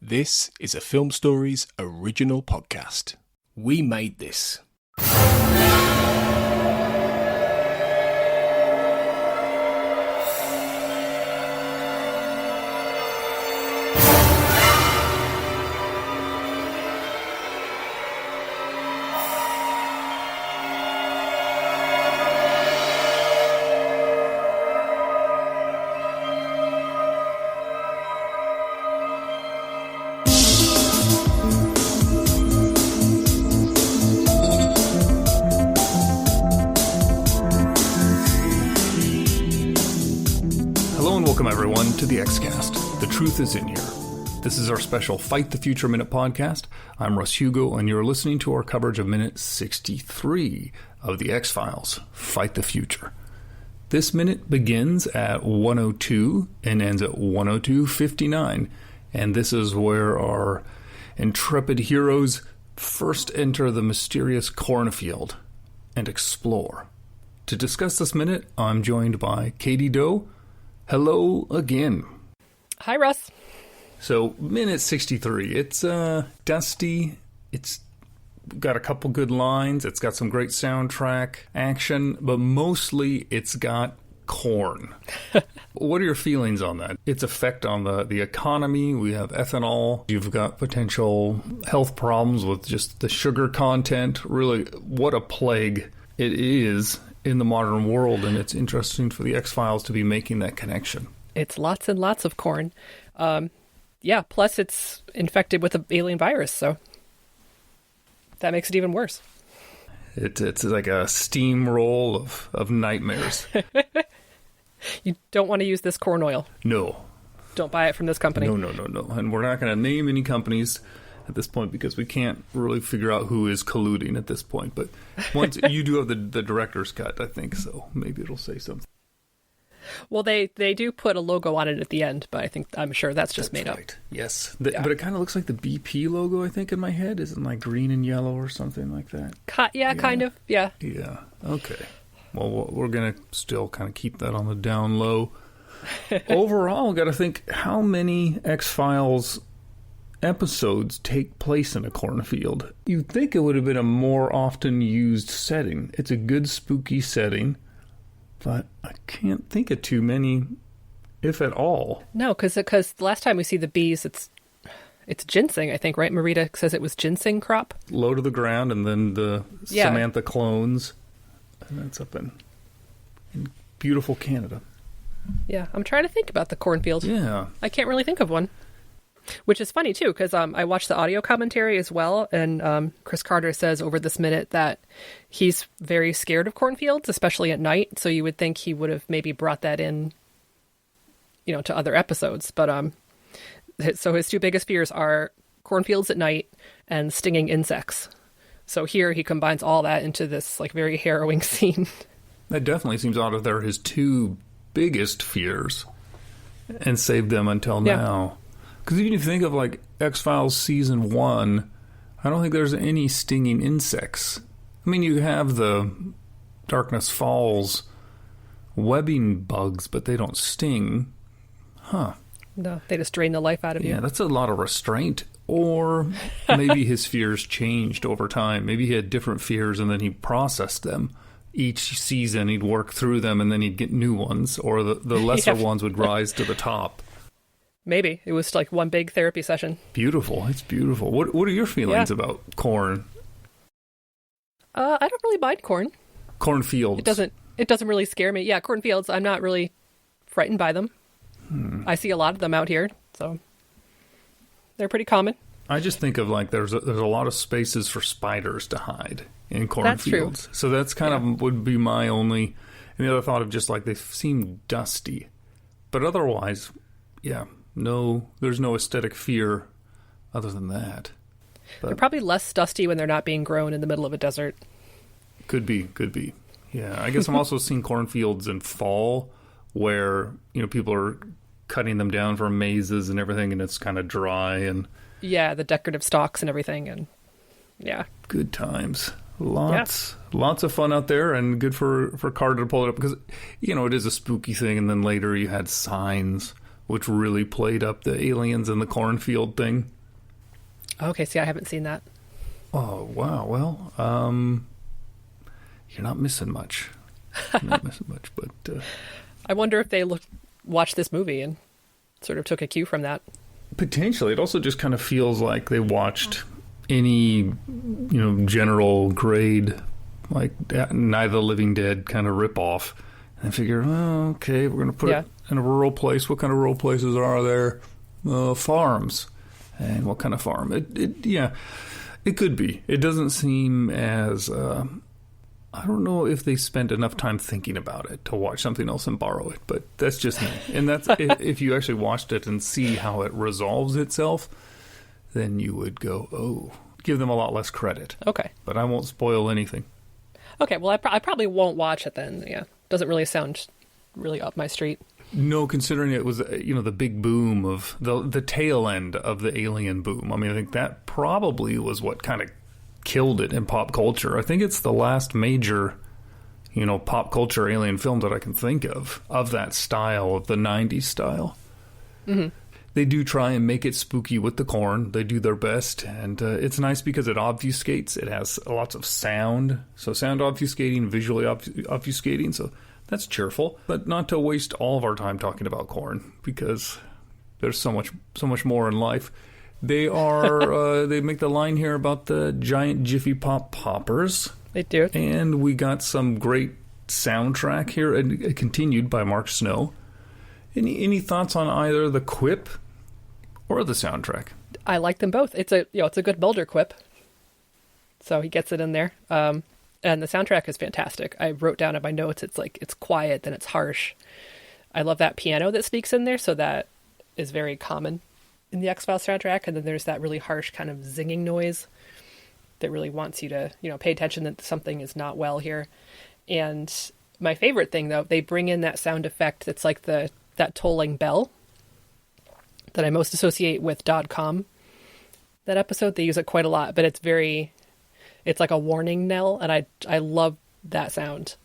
This is a Film Stories original podcast. We made this. To the X-Cast. The truth is in here. This is our special Fight the Future Minute podcast. I'm Russ Hugo, and you're listening to our coverage of minute 63 of the X-Files, Fight the Future. This minute begins at 1:02 and ends at 1:02:59, and this is where our intrepid heroes first enter the mysterious cornfield and explore. To discuss this minute, I'm joined by Katie Doe. Hello again. Hi, Russ. So, minute 63. It's dusty. It's got a couple good lines. It's got some great soundtrack, action, but mostly it's got corn. What are your feelings on that? Its effect on the economy. We have ethanol. You've got potential health problems with just the sugar content. Really, what a plague it is in the modern world, and it's interesting for the X-Files to be making that connection. It's lots and lots of corn. Plus it's infected with an alien virus, so that makes it even worse. It's like a steamroll of nightmares. You don't want to use this corn oil. No. Don't buy it from this company. No. And we're not going to name any companies at this point because we can't really figure out who is colluding at this point. But once you do have the director's cut, I think, so maybe it'll say something. Well, they do put a logo on it at the end, but I'm sure that's just made right. up. Yes. But it kind of looks like the BP logo, I think, in my head. Isn't it like green and yellow or something like that? Kind of. Yeah. Yeah. Okay. Well, we're going to still kind of keep that on the down low. Overall, got to think how many X-Files episodes take place in a cornfield. You'd think it would have been a more often used setting. It's a good spooky setting, but I can't think of too many, if at all. No, because the last time we see the bees, it's ginseng, I think, right? Marita says it was ginseng crop. Low to the ground, and then the Samantha clones. And that's up in beautiful Canada. Yeah, I'm trying to think about the cornfield. Yeah. I can't really think of one. Which is funny, too, because I watched the audio commentary as well, and Chris Carter says over this minute that he's very scared of cornfields, especially at night, so you would think he would have maybe brought that in, to other episodes. But so his two biggest fears are cornfields at night and stinging insects. So here he combines all that into this very harrowing scene. That definitely seems out of there his two biggest fears and saved them until now. Because even if you think of X-Files Season 1, I don't think there's any stinging insects. I mean, you have the Darkness Falls webbing bugs, but they don't sting. Huh. No, they just drain the life out of you. Yeah, that's a lot of restraint. Or maybe his fears changed over time. Maybe he had different fears and then he processed them. Each season he'd work through them and then he'd get new ones, or the lesser ones would rise to the top. Maybe. It was one big therapy session. Beautiful. It's beautiful. What are your feelings about corn? I don't really mind corn. Cornfields. It doesn't really scare me. Yeah, cornfields, I'm not really frightened by them. I see a lot of them out here, so they're pretty common. I just think of there's a lot of spaces for spiders to hide in cornfields. That's true. So that's kind of would be my only, and the other thought of just they seem dusty. But otherwise, yeah. No, there's no aesthetic fear other than that. But they're probably less dusty when they're not being grown in the middle of a desert. Could be. Yeah, I guess I'm also seeing cornfields in fall where, people are cutting them down for mazes and everything, and it's kind of dry and... Yeah, the decorative stalks and everything, and yeah. Good times. Lots of fun out there, and good for Carter to pull it up because, it is a spooky thing, and then later you had Signs, which really played up the aliens in the cornfield thing. Okay, see, I haven't seen that. Oh, wow. Well, you're not missing much. But I wonder if they watched this movie and sort of took a cue from that. Potentially. It also just kind of feels like they watched any, general grade, like Night of the Living Dead kind of ripoff, and figure, oh, okay, we're going to put it in a rural place. What kind of rural places are there? Farms. And what kind of farm? It could be. It doesn't seem as... I don't know if they spent enough time thinking about it to watch something else and borrow it, but that's just me. And that's if you actually watched it and see how it resolves itself, then you would go, oh, give them a lot less credit. Okay. But I won't spoil anything. Okay, well, I probably won't watch it then. Yeah, doesn't really sound really up my street. No, considering it was, the big boom of the tail end of the Alien boom. I mean, I think that probably was what kind of killed it in pop culture. I think it's the last major, pop culture alien film that I can think of that style, of the 90s style. Mm-hmm. They do try and make it spooky with the corn. They do their best, and it's nice because it obfuscates. It has lots of sound, so sound obfuscating, visually obfuscating, so that's cheerful. But not to waste all of our time talking about corn, because there's so much more in life. They are, they make the line here about the giant Jiffy Pop poppers. They do. And we got some great soundtrack here, and continued by Mark Snow. Any thoughts on either the quip or the soundtrack? I like them both. It's a good Mulder quip. So he gets it in there. And the soundtrack is fantastic. I wrote down in my notes, it's quiet, then it's harsh. I love that piano that speaks in there, so that is very common in the X-Files soundtrack, and then there's that really harsh kind of zinging noise that really wants you to, pay attention that something is not well here. And my favorite thing, though, they bring in that sound effect that's like that tolling bell that I most associate with .com. That episode, they use it quite a lot, but it's like a warning knell, and I love that sound.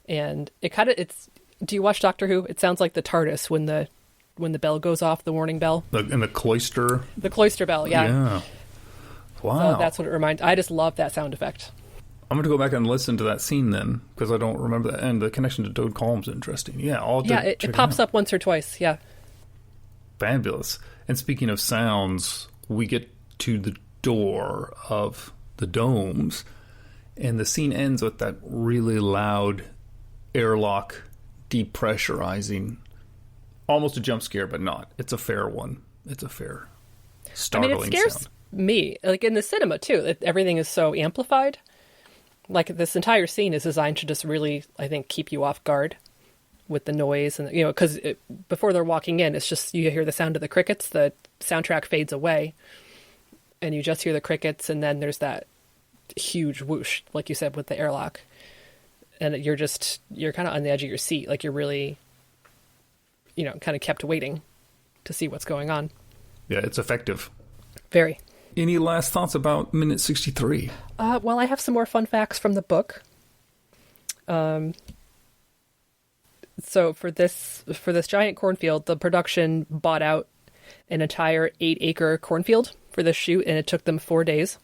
And do you watch Doctor Who? It sounds like the TARDIS when the bell goes off, the warning bell. And the cloister? The cloister bell, yeah. Yeah. Wow. So that's what it reminds. I just love that sound effect. I'm going to go back and listen to that scene then, because I don't remember that. And the connection to Toad Column's interesting. Yeah, it pops up once or twice, yeah. Fabulous. And speaking of sounds, we get to the door of the domes, and the scene ends with that really loud airlock depressurizing. Almost a jump scare, but not. It's a fair one. It's a fair startling sound. It scares me. Like in the cinema, too. Everything is so amplified. Like this entire scene is designed to just really, I think, keep you off guard with the noise. And, because before they're walking in, it's just, you hear the sound of the crickets, the soundtrack fades away, and you just hear the crickets, and then there's that huge whoosh, like you said, with the airlock. And you're kind of on the edge of your seat. Like you're really... kind of kept waiting to see what's going on. Yeah, it's effective. Very. Any last thoughts about minute 63? Well, I have some more fun facts from the book. So for this giant cornfield, the production bought out an entire 8-acre cornfield for this shoot, and it took them 4 days.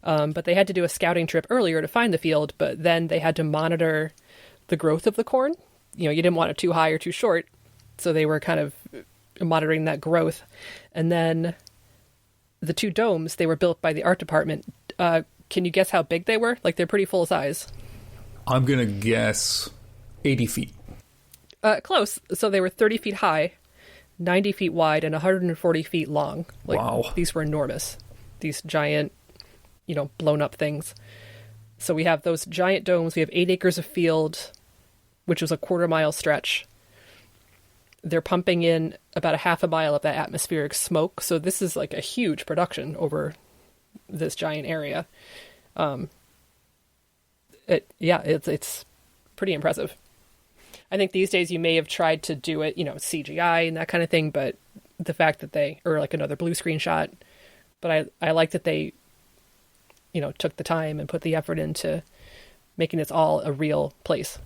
But they had to do a scouting trip earlier to find the field, but then they had to monitor the growth of the corn. You didn't want it too high or too short. So they were kind of monitoring that growth. And then the 2 domes, they were built by the art department. Can you guess how big they were? Like, they're pretty full size. I'm going to guess 80 feet. Close. So they were 30 feet high, 90 feet wide, and 140 feet long. Wow. These were enormous. These giant, blown up things. So we have those giant domes. We have 8 acres of field, which was a 1/4-mile stretch. They're pumping in about a 1/2 mile of that atmospheric smoke. So this is like a huge production over this giant area. It's pretty impressive. I think these days you may have tried to do it, CGI and that kind of thing, but the fact that or like another blue screen shot, but I like that they, took the time and put the effort into making this all a real place.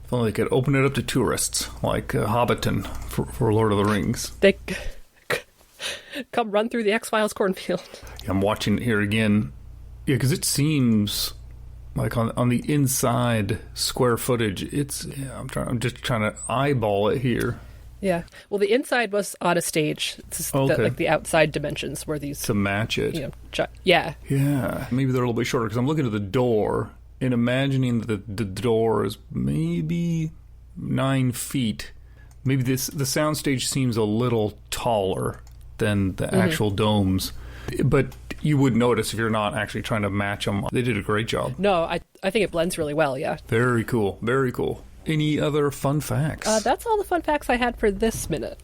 If only they could open it up to tourists, like Hobbiton for Lord of the Rings. Come run through the X-Files cornfield. I'm watching it here again. Yeah, because it seems like on the inside square footage, I'm just trying to eyeball it here. Yeah. Well, the inside was on a stage. It's Okay. the outside dimensions were these To match it. Yeah. Yeah. Maybe they're a little bit shorter because I'm looking at the door and imagining that the door is maybe 9 feet. Maybe the soundstage seems a little taller than the actual domes. But you would notice if you're not actually trying to match them. They did a great job. No, I think it blends really well, yeah. Very cool. Very cool. Any other fun facts? That's all the fun facts I had for this minute.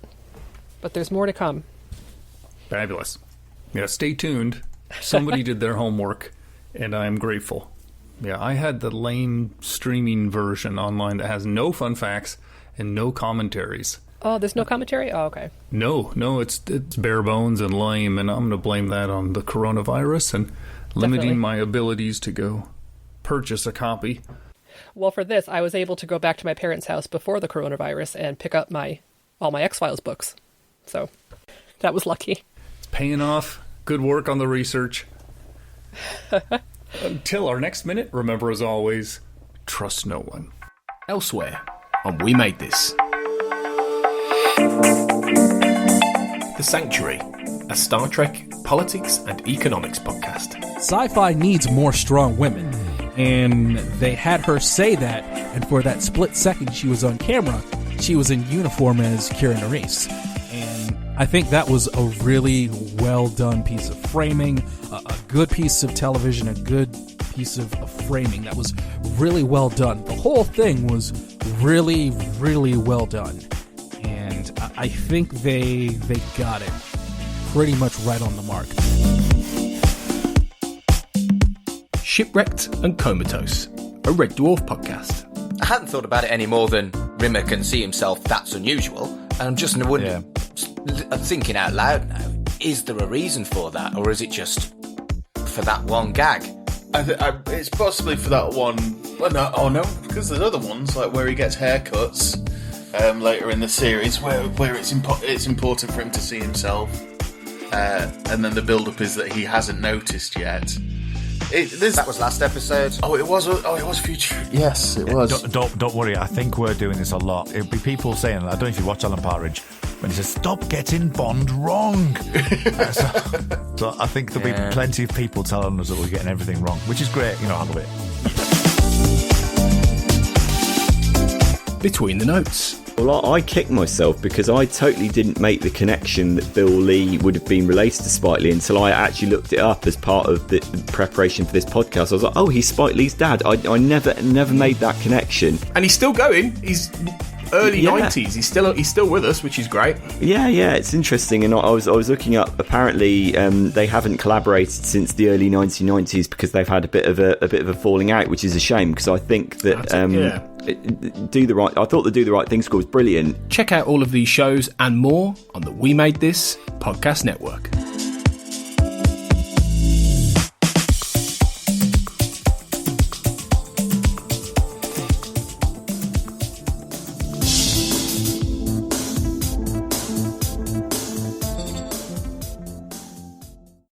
But there's more to come. Fabulous. Yeah, stay tuned. Somebody did their homework, and I'm grateful. Yeah, I had the lame streaming version online that has no fun facts and no commentaries. Oh, there's no commentary? Oh, okay. No, it's bare bones and lame, and I'm going to blame that on the coronavirus and limiting my abilities to go purchase a copy. Well, for this, I was able to go back to my parents' house before the coronavirus and pick up all my X-Files books. So, that was lucky. It's paying off. Good work on the research. Until our next minute, remember as always, trust no one. Elsewhere on We Made This. The Sanctuary, a Star Trek, politics and economics podcast. Sci-fi needs more strong women, and they had her say that, and for that split second she was on camera, she was in uniform as Kira Nerys. And I think that was a really well done piece of framing, a good piece of television, a good piece of framing that was really well done. The whole thing was really, really well done. And I think they got it pretty much right on the mark. Shipwrecked and Comatose, a Red Dwarf podcast. I hadn't thought about it any more than Rimmer can see himself, that's unusual. And I'm just thinking out loud now, is there a reason for that, or is it just for that one gag? It's possibly for that one. Well, no, because there's other ones, like where he gets haircuts later in the series, where it's important for him to see himself. And then the build-up is that he hasn't noticed yet. That was last episode. Oh, it was future. Yes, it was. Don't worry. I think we're doing this a lot. It'll be people saying, I don't know if you watch Alan Partridge, when he says, "Stop getting Bond wrong." So I think there'll be plenty of people telling us that we're getting everything wrong, which is great. I love it. Between the Notes. Well, I kicked myself because I totally didn't make the connection that Bill Lee would have been related to Spike Lee until I actually looked it up as part of the preparation for this podcast. I was like, oh, he's Spike Lee's dad. I never made that connection. And he's still going. He's early 90s. He's still with us, which is great. Yeah, it's interesting. And I was looking up. Apparently, they haven't collaborated since the early 1990s because they've had a bit of a falling out, which is a shame because I think that I thought the Do the Right Thing score was brilliant. Check out all of these shows and more on the We Made This podcast network.